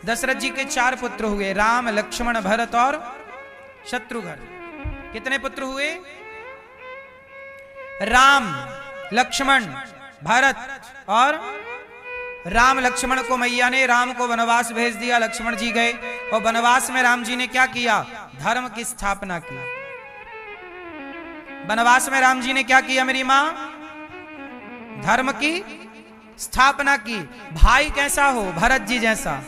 दशरथ जी के 4 पुत्र हुए, राम लक्ष्मण भरत और शत्रुघ्न। कितने पुत्र हुए? राम लक्ष्मण भरत और राम लक्ष्मण को मैया ने राम को वनवास भेज दिया, लक्ष्मण जी गए और वनवास में राम जी ने क्या किया? धर्म की स्थापना की। वनवास में राम जी ने क्या किया मेरी मां? धर्म की स्थापना की। भाई कैसा हो? भरत जी जैसा।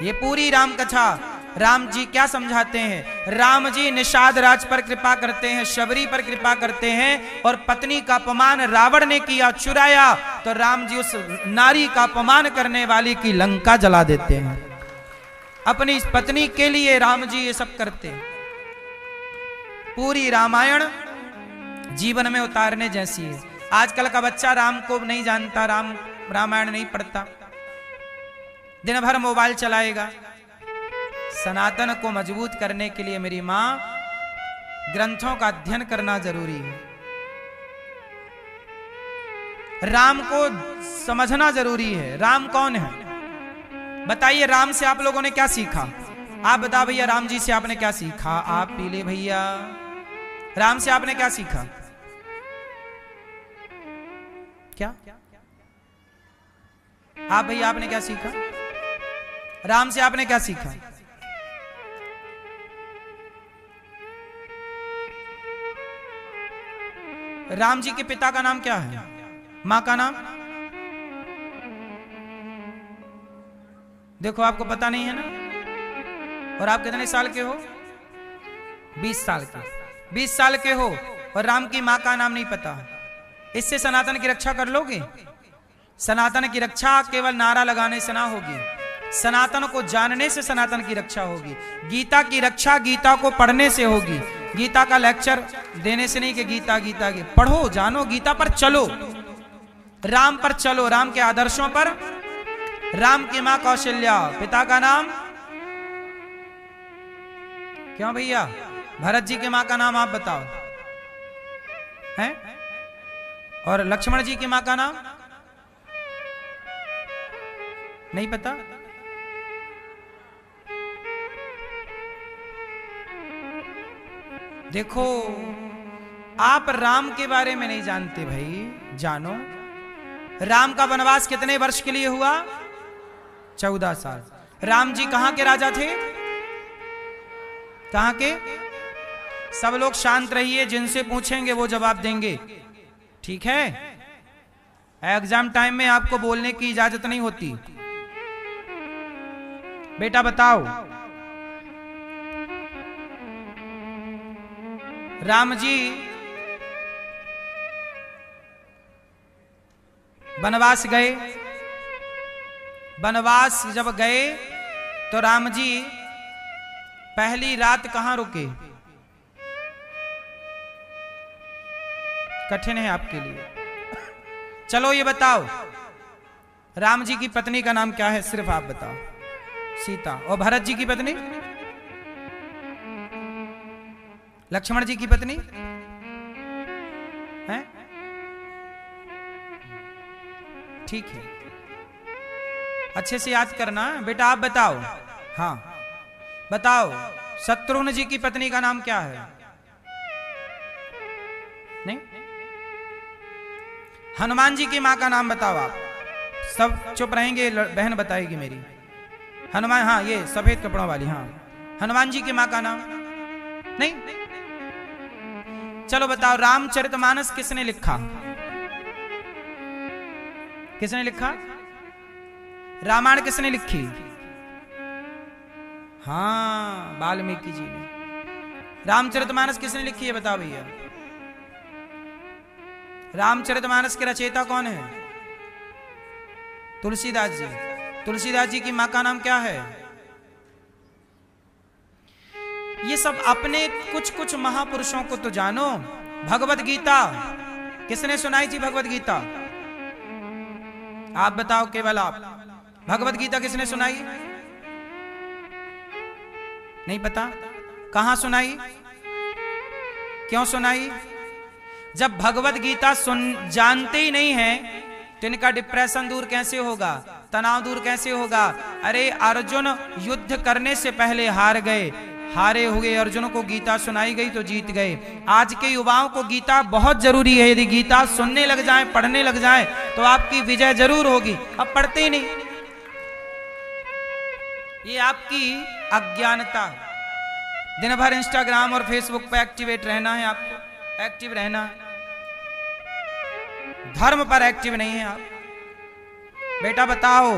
ये पूरी राम कथा राम जी क्या समझाते हैं? राम जी निषाद राज पर कृपा करते हैं, शबरी पर कृपा करते हैं, और पत्नी का अपमान रावण ने किया, चुराया, तो राम जी उस नारी का अपमान करने वाली की लंका जला देते हैं। अपनी पत्नी के लिए राम जी ये सब करते हैं। पूरी रामायण जीवन में उतारने जैसी है। आजकल का बच्चा राम को नहीं जानता, रामायण नहीं पढ़ता, दिन भर मोबाइल चलाएगा। सनातन को मजबूत करने के लिए मेरी मां ग्रंथों का अध्ययन करना जरूरी है। राम को समझना जरूरी है। राम कौन है? बताइए, राम से आप लोगों ने क्या सीखा? आप बताओ भैया, राम जी से आपने क्या सीखा? आप पीले भैया, राम से आपने क्या सीखा? क्या आप भैया आपने क्या सीखा? राम से आपने क्या सीखा? राम जी के पिता का नाम क्या है? मां का नाम? देखो, आपको पता नहीं है ना। और आप कितने साल के हो? 20 साल के। 20 साल के हो और राम की मां का नाम नहीं पता। इससे सनातन की रक्षा कर लोगे? सनातन की रक्षा केवल नारा लगाने से ना होगी, सनातन को जानने से सनातन की रक्षा होगी। गीता की रक्षा गीता को पढ़ने से होगी। गीता का लेक्चर देने से नहीं कि गीता गीता के पढ़ो, जानो, गीता पर चलो, राम पर चलो, राम के आदर्शों पर। राम की मां कौशल्या, पिता का नाम? क्यों भैया? भरत जी की मां का नाम आप बताओ हैं? और लक्ष्मण जी की मां का नाम नहीं पता? देखो, आप राम के बारे में नहीं जानते भाई, जानो। राम का वनवास कितने वर्ष के लिए हुआ? 14 साल। राम जी कहां के राजा थे? कहां के? सब लोग शांत रहिए, जिनसे पूछेंगे वो जवाब देंगे, ठीक है? एग्जाम टाइम में आपको बोलने की इजाजत नहीं होती। बेटा बताओ, राम जी वनवास गए। वनवास जब गए तो राम जी पहली रात कहां रुके? कठिन है आपके लिए। चलो ये बताओ, राम जी की पत्नी का नाम क्या है? सिर्फ आप बताओ। सीता। और भरत जी की पत्नी? लक्ष्मण जी की पत्नी है? ठीक है, अच्छे से याद करना बेटा। आप बताओ, हाँ बताओ, शत्रुघ्न जी की पत्नी का नाम क्या है? नहीं? हनुमान जी की मां का नाम बताओ। आप सब चुप रहेंगे, बहन बताएगी मेरी। हनुमान, हाँ, ये सफेद कपड़ों वाली, हाँ, हनुमान जी की मां का नाम नहीं? चलो बताओ, रामचरितमानस किसने लिखा? किसने लिखा? रामायण किसने लिखी? हाँ, वाल्मीकि जी ने। रामचरितमानस किसने लिखी है बताओ भैया? रामचरितमानस के रचयिता कौन है? तुलसीदास जी। तुलसीदास जी की मां का नाम क्या है? ये सब अपने कुछ कुछ महापुरुषों को तो जानो। भगवत गीता किसने सुनाई थी? भगवत गीता आप बताओ, केवल आप। भगवत गीता किसने सुनाई? नहीं पता? कहां सुनाई? क्यों सुनाई? जब भगवत गीता जानते ही नहीं है तो इनका डिप्रेशन दूर कैसे होगा? तनाव दूर कैसे होगा? अरे अर्जुन युद्ध करने से पहले हार गए, हारे हुए अर्जुन को गीता सुनाई गई तो जीत गए। आज के युवाओं को गीता बहुत जरूरी है। यदि गीता सुनने लग जाए, पढ़ने लग जाए तो आपकी विजय जरूर होगी। अब पढ़ते ही नहीं, ये आपकी अज्ञानता। दिन भर इंस्टाग्राम और फेसबुक पे एक्टिवेट रहना है, आपको एक्टिव रहना है, धर्म पर एक्टिव नहीं है आप। बेटा बताओ,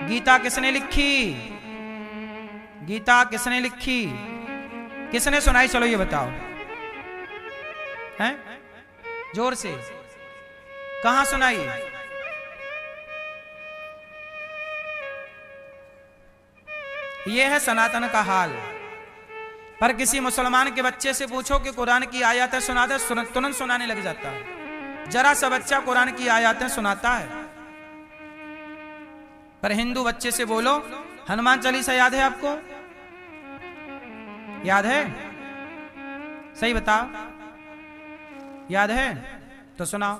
गीता किसने लिखी? गीता किसने लिखी? किसने सुनाई? चलो ये बताओ, हैं? जोर से, कहां सुनाई? ये है सनातन का हाल। पर किसी मुसलमान के बच्चे से पूछो कि कुरान की आयतें सुना दे, तुरंत सुनाने लग जाता है। जरा सा बच्चा कुरान की आयतें सुनाता है। पर हिंदू बच्चे से बोलो, हनुमान चालीसा याद है आपको? याद है? सही बताओ, याद है? तो सुनाओ।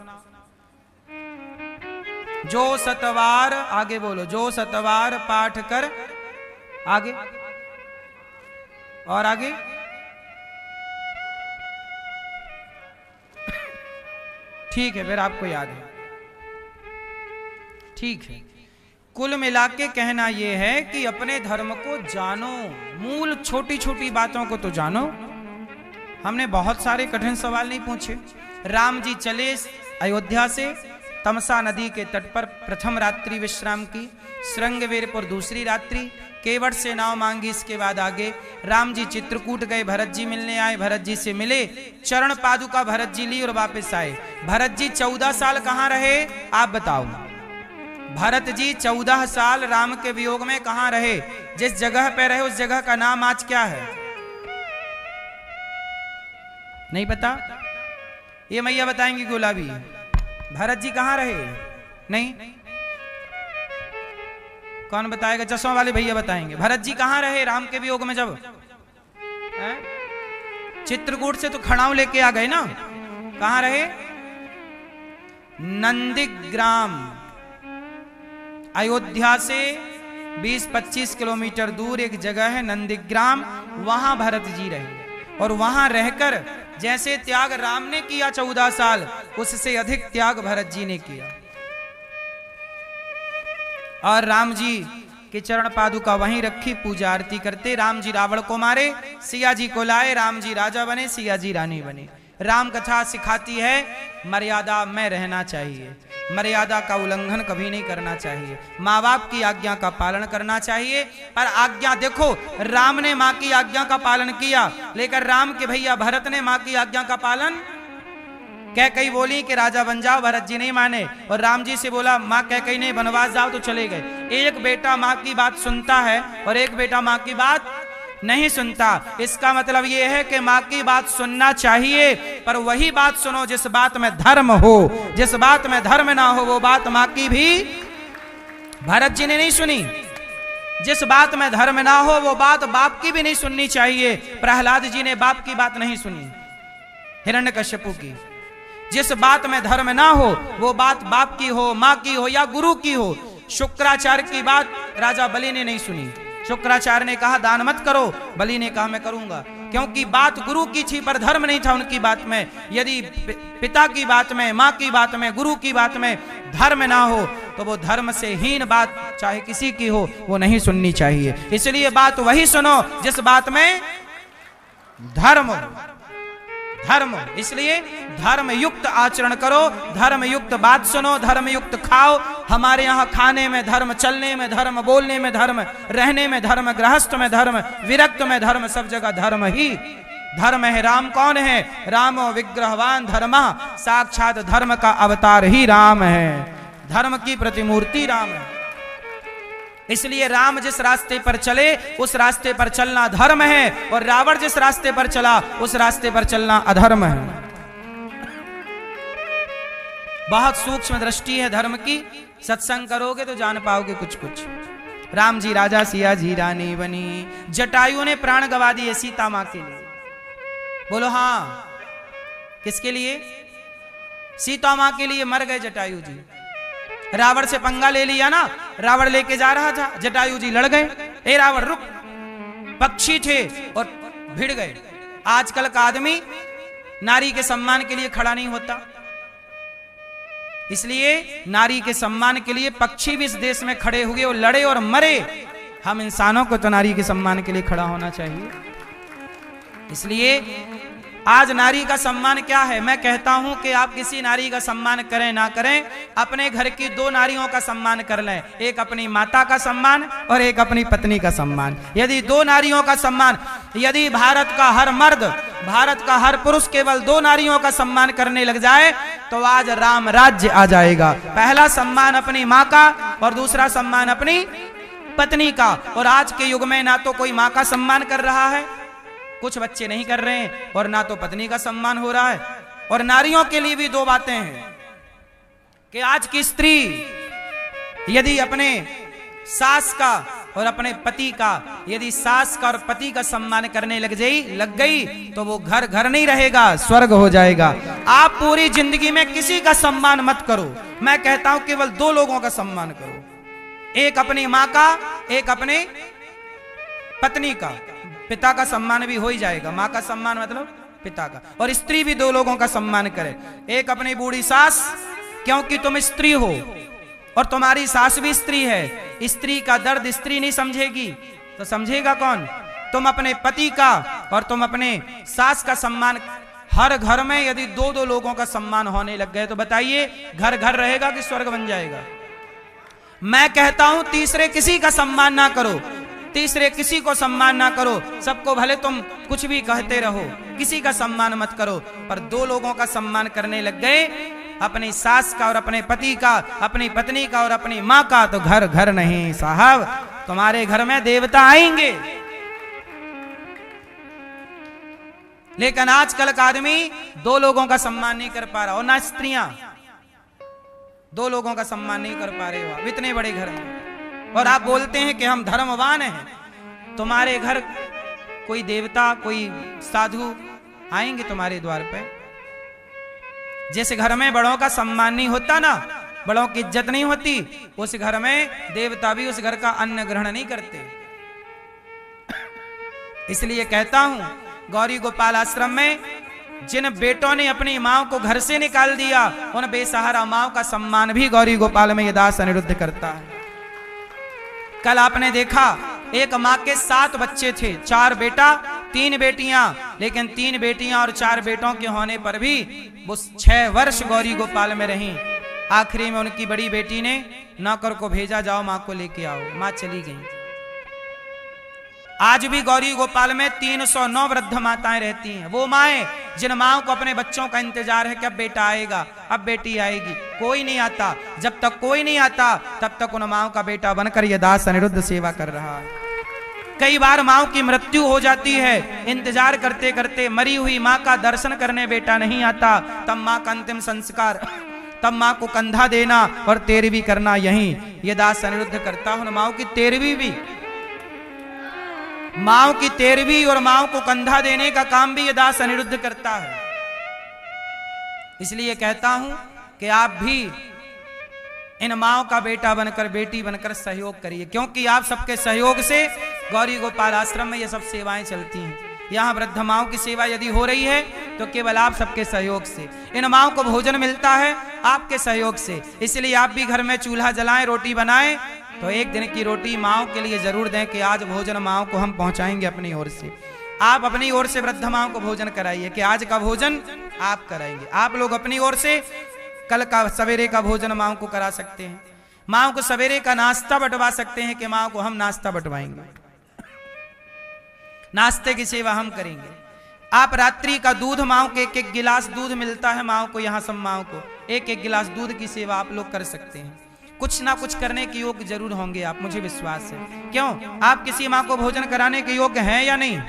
जो सतवार, आगे बोलो, जो सतवार पाठ कर, आगे और आगे, ठीक है, फिर आपको याद है, ठीक है। कुल मिला के कहना यह है कि अपने धर्म को जानो, मूल छोटी छोटी बातों को तो जानो। हमने बहुत सारे कठिन सवाल नहीं पूछे। राम जी चले अयोध्या से, तमसा नदी के तट पर प्रथम रात्रि विश्राम की, श्रृंगवीरपुर दूसरी रात्रि, केवट से नाव मांगी, इसके बाद आगे राम जी चित्रकूट गए, भरत जी मिलने आए, भरत जी से मिले, चरण पादुका भरत जी ली और वापस आए। भरत जी 14 साल कहां रहे आप बताओ? भरत जी 14 साल राम के वियोग में कहां रहे? जिस जगह पे रहे उस जगह का नाम आज क्या है? नहीं पता? ये मैया बताएंगी गुलाबी। भरत जी कहां रहे? नहीं? कौन बताएगा? चश्मा वाले भैया बताएंगे। भरत जी कहां रहे राम के वियोग में? जब चित्रकूट से तो खड़ाऊ लेके आ गए ना, कहां रहे? नंदीग्राम। अयोध्या से 20-25 किलोमीटर दूर एक जगह है नंदीग्राम, वहां भरत जी रहे। और वहां रहकर जैसे त्याग राम ने किया 14 साल, उससे अधिक त्याग भरत जी ने किया। और राम जी के चरण पादुका वहीं रखी, पूजा आरती करते। राम जी रावण को मारे, सिया जी को लाए, राम जी राजा बने, सिया जी रानी बने। राम कथा सिखाती है मर्यादा में रहना चाहिए, मर्यादा का उल्लंघन कभी नहीं करना चाहिए, माँ बाप की आज्ञा का पालन करना चाहिए। पर आज्ञा देखो, राम ने माँ की आज्ञा का पालन किया, लेकिन राम के भैया भरत ने माँ की आज्ञा का पालन। कैकई बोली कि राजा बन जाओ, भरत जी नहीं माने, और राम जी से बोला माँ कैकई नहीं, बनवास जाओ, तो चले गए। एक बेटा माँ की बात सुनता है और एक बेटा माँ की बात नहीं सुनता। इसका मतलब यह है कि माँ की बात सुनना चाहिए, पर वही बात सुनो जिस बात में धर्म हो। जिस बात में धर्म ना हो वो बात माँ की भी भरत जी ने नहीं सुनी। जिस बात में धर्म ना हो वो बात बाप की भी नहीं सुननी चाहिए। प्रहलाद जी ने बाप की बात नहीं सुनी, हिरण्यकश्यपु की। जिस बात में धर्म ना हो वो बात बाप की हो, माँ की हो या गुरु की हो। शुक्राचार्य की बात राजा बलि ने नहीं सुनी। शुक्राचार्य ने कहा दान मत करो, बलि ने कहा मैं करूंगा, क्योंकि बात गुरु की थी पर धर्म नहीं था उनकी बात में। यदि पिता की बात में, माँ की बात में, गुरु की बात में धर्म ना हो तो वो धर्म से हीन बात चाहे किसी की हो वो नहीं सुननी चाहिए। इसलिए बात वही सुनो जिस बात में धर्म धर्म। इसलिए धर्म युक्त आचरण करो, धर्म युक्त बात सुनो, धर्म युक्त खाओ। हमारे यहाँ खाने में धर्म, चलने में धर्म, बोलने में धर्म, रहने में धर्म, गृहस्थ में धर्म, विरक्त में धर्म, सब जगह धर्म ही धर्म है। राम कौन है? रामो विग्रहवान धर्मः, साक्षात धर्म का अवतार ही राम है, धर्म की प्रतिमूर्ति राम है। इसलिए राम जिस रास्ते पर चले उस रास्ते पर चलना धर्म है, और रावण जिस रास्ते पर चला उस रास्ते पर चलना अधर्म है। बहुत सूक्ष्म दृष्टि है धर्म की, सत्संग करोगे तो जान पाओगे कुछ कुछ। राम जी राजा, सिया जी रानी बनी। जटायु ने प्राण गवा दिए सीता मां के लिए। बोलो हाँ, किसके लिए? सीता मां के लिए मर गए जटायु जी। रावण से पंगा ले लिया ना, रावण लेके जा रहा था, जटायु जी लड़ गए, ए रावण रुक, पक्षी थे और भिड़ गए। आजकल का आदमी नारी के सम्मान के लिए खड़ा नहीं होता, इसलिए नारी के सम्मान के लिए पक्षी भी इस देश में खड़े हुए और लड़े और मरे। हम इंसानों को तो नारी के सम्मान के लिए खड़ा होना चाहिए। इसलिए आज नारी का सम्मान क्या है? मैं कहता हूं कि आप किसी नारी का सम्मान करें ना करें, अपने घर की दो नारियों का सम्मान कर लें, एक अपनी माता का सम्मान और एक अपनी पत्नी का सम्मान। यदि दो नारियों का सम्मान, यदि भारत का हर मर्द, भारत का हर पुरुष केवल दो नारियों का सम्मान करने लग जाए तो आज राम राज्य आ जाएगा। पहला सम्मान अपनी माँ का और दूसरा सम्मान अपनी पत्नी का। और आज के युग में ना तो कोई माँ का सम्मान कर रहा है, कुछ बच्चे नहीं कर रहे हैं, और ना तो पत्नी का सम्मान हो रहा है। और नारियों के लिए भी दो बातें हैं कि आज की स्त्री यदि अपने सास का और अपने पति का, यदि सास का और पति का सम्मान करने लग गई तो वो घर घर नहीं रहेगा, स्वर्ग हो जाएगा। आप पूरी जिंदगी में किसी का सम्मान मत करो, मैं कहता हूं केवल दो लोगों का सम्मान करो, एक अपनी माँ का, एक अपने पत्नी का। पिता का सम्मान भी हो ही जाएगा, माँ का सम्मान मतलब पिता का। और स्त्री भी दो लोगों का सम्मान करे, एक अपनी बूढ़ी सास, क्योंकि तुम स्त्री हो और तुम्हारी सास भी स्त्री है। स्त्री का दर्द स्त्री नहीं समझेगी तो समझेगा कौन? तुम अपने पति का और तुम अपने सास का सम्मान। हर घर में यदि दो दो लोगों का सम्मान होने लग गए तो बताइए घर घर रहेगा कि स्वर्ग बन जाएगा? मैं कहता हूं तीसरे किसी का सम्मान ना करो, तीसरे किसी को सम्मान ना करो, सबको भले तुम कुछ भी कहते रहो, किसी का सम्मान मत करो, पर दो लोगों का सम्मान करने लग गए, अपनी सास का और अपने पति का, अपनी पत्नी का और अपनी माँ का, तो घर घर नहीं साहब, तुम्हारे घर में देवता आएंगे। लेकिन आजकल का आदमी दो लोगों का सम्मान नहीं कर पा रहा, और ना स्त्रियां दो लोगों का सम्मान नहीं कर पा रहे हो आप इतने बड़े घर में। और आप बोलते हैं कि हम धर्मवान हैं, तुम्हारे घर कोई देवता, कोई साधु आएंगे तुम्हारे द्वार पे। जिस घर में बड़ों का सम्मान नहीं होता ना, बड़ों की इज्जत नहीं होती, उस घर में देवता भी उस घर का अन्न ग्रहण नहीं करते। इसलिए कहता हूं, गौरी गोपाल आश्रम में जिन बेटों ने अपनी मां को घर से निकाल दिया, उन बेसहारा मां का सम्मान भी गौरी गोपाल में ये दास अनिरुद्ध करता है। कल आपने देखा एक माँ के 7 बच्चे थे, 4 बेटा 3 बेटियां, लेकिन 3 बेटियां और 4 बेटों के होने पर भी वो 6 वर्ष गौरी गोपाल में रहीं। आखिरी में उनकी बड़ी बेटी ने नौकर को भेजा, जाओ माँ को लेके आओ, माँ चली गई। आज भी गौरी गोपाल में 309 वृद्ध माताएं रहती हैं, वो माएं जिन माओ को अपने बच्चों का इंतजार है कि अब बेटा आएगा, अब बेटी आएगी, कोई नहीं आता। जब तक कोई नहीं आता तब तक उन माओ का बेटा बनकर यह दास अनिरुद्ध सेवा कर रहा है। कई बार माओ की मृत्यु हो जाती है, इंतजार करते करते मरी हुई माँ का दर्शन करने बेटा नहीं आता, तब माँ का अंतिम संस्कार, तब माँ को कंधा देना और तेरहवीं करना, यही ये दास अनिरुद्ध करता हूं। माओ की 13वीं भी, माओ की 13वीं और माओ को कंधा देने का काम भी ये दास अनिरुद्ध करता है। इसलिए कहता हूं कि आप भी इन माओ का बेटा बनकर, बेटी बनकर सहयोग करिए, क्योंकि आप सबके सहयोग से गौरी गोपाल आश्रम में ये सब सेवाएं चलती हैं। यहाँ वृद्ध माओ की सेवा यदि हो रही है तो केवल आप सबके सहयोग से। इन माओ को भोजन मिलता है आपके सहयोग से। इसलिए आप भी घर में चूल्हा जलाएं, रोटी बनाएं, तो एक दिन की रोटी माओ के लिए जरूर दें कि आज भोजन माओ को हम पहुंचाएंगे अपनी ओर से। आप अपनी ओर से वृद्ध माओ को भोजन कराइए कि आज का भोजन आप कराएंगे। आप लोग अपनी ओर से कल का सवेरे का भोजन माओ को करा सकते हैं, माओ को सवेरे का नाश्ता बंटवा सकते हैं कि माओ को हम नाश्ता बंटवाएंगे, नाश्ते की सेवा हम करेंगे। आप रात्रि का दूध, माओ के 1-1 गिलास दूध मिलता है माओ को, यहाँ सब माओ को 1-1 गिलास दूध की सेवा आप लोग कर सकते हैं। कुछ ना कुछ करने के योग्य जरूर होंगे आप, मुझे विश्वास है। क्यों? आप किसी माँ को भोजन कराने के योग्य हैं या नहीं?